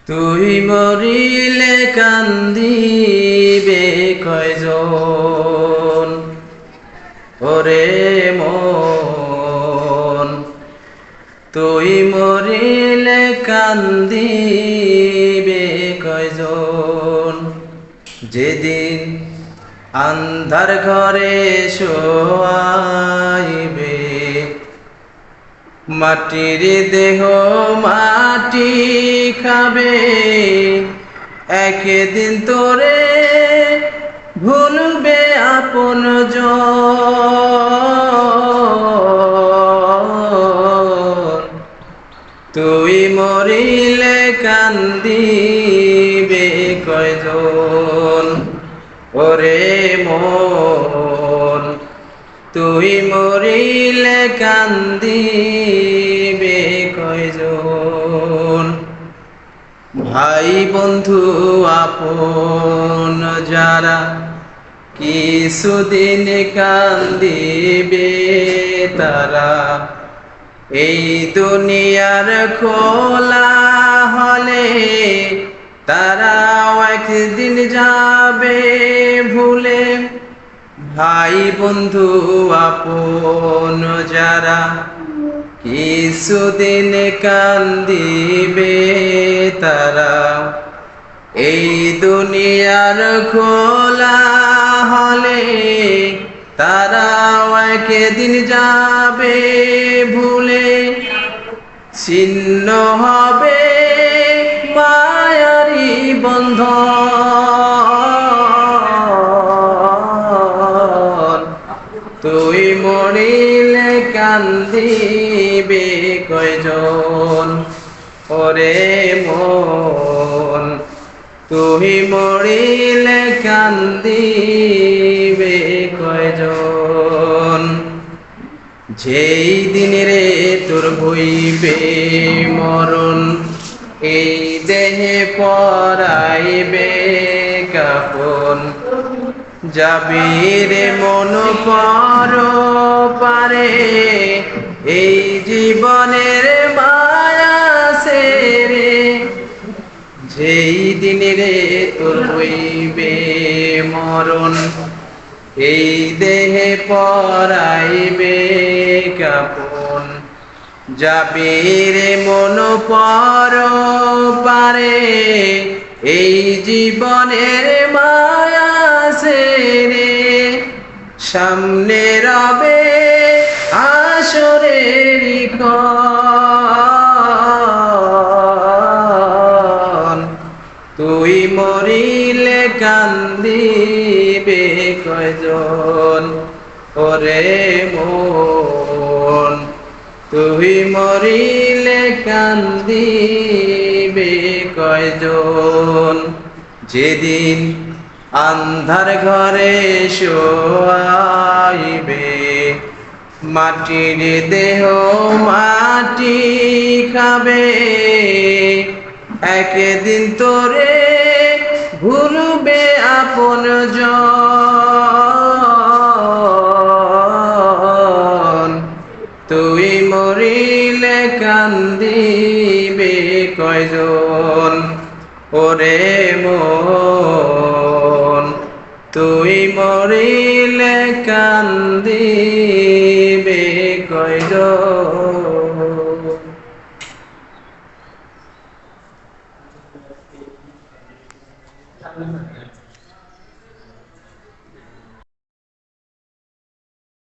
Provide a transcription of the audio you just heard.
তুই মরিলে কান্দিবে কয়জন, ওরে মন। তুই মরিলে কান্দিবে কয়জন, যেদিন আন্ধার ঘরে শোয়াইবে, মাটির দেহ মাটি খাবে। একদিন তোরে ভুলবে আপনজন, তুই মরিলে কান্দিবে কয়জন, ওরে মন। তুই মরিলে কান্দিবে কয়জন, ভাই বন্ধু আপন যারা কিছুদিন কান্দিবে তারা, এই দুনিয়ার খোলা হলে তারাও একদিন যাবে ভুলে। ভাই বন্ধু আপন যারা কিছুদিন কান্দিবে তারা, এই দুনিয়ার খোলা হলে তারাও একদিন যাবে ভুলে। ছিন্ন হবে মায়ারি বন্ধন, তুই মরিলে কান্দিবে কয়জন, ওরে মন। তুই মরিলে কান্দিবে কয়জন, যেই দিন রে তোর হইবে মরণ, এই দেহে পরাইবে কাফন। যাবি রে মন পর পারে, এই জীবনের মায়া সেরে। যেই দিন রে তোর হইবে মরণ, এই দেহে পরাইবে কাফন। যাবি রে মন পর পারে, এই জীবনের মায়া সেরে। সামনে রবে হাসরের ক্ষণ, তুই মরিলে কান্দিবে কয়জন, ওরে মন। তুই মরিলে কান্দিবে কয়জন, যেদিন আন্ধার ঘরে শোয়াইবে, মাটির দেহ মাটি খাবে। একদিন তোরে ভুলবে আপনজন, তুই মরিলে কান্দিবে কয়জন, ওরে মন। তুই মরিলে কান্দিবে কয়জন।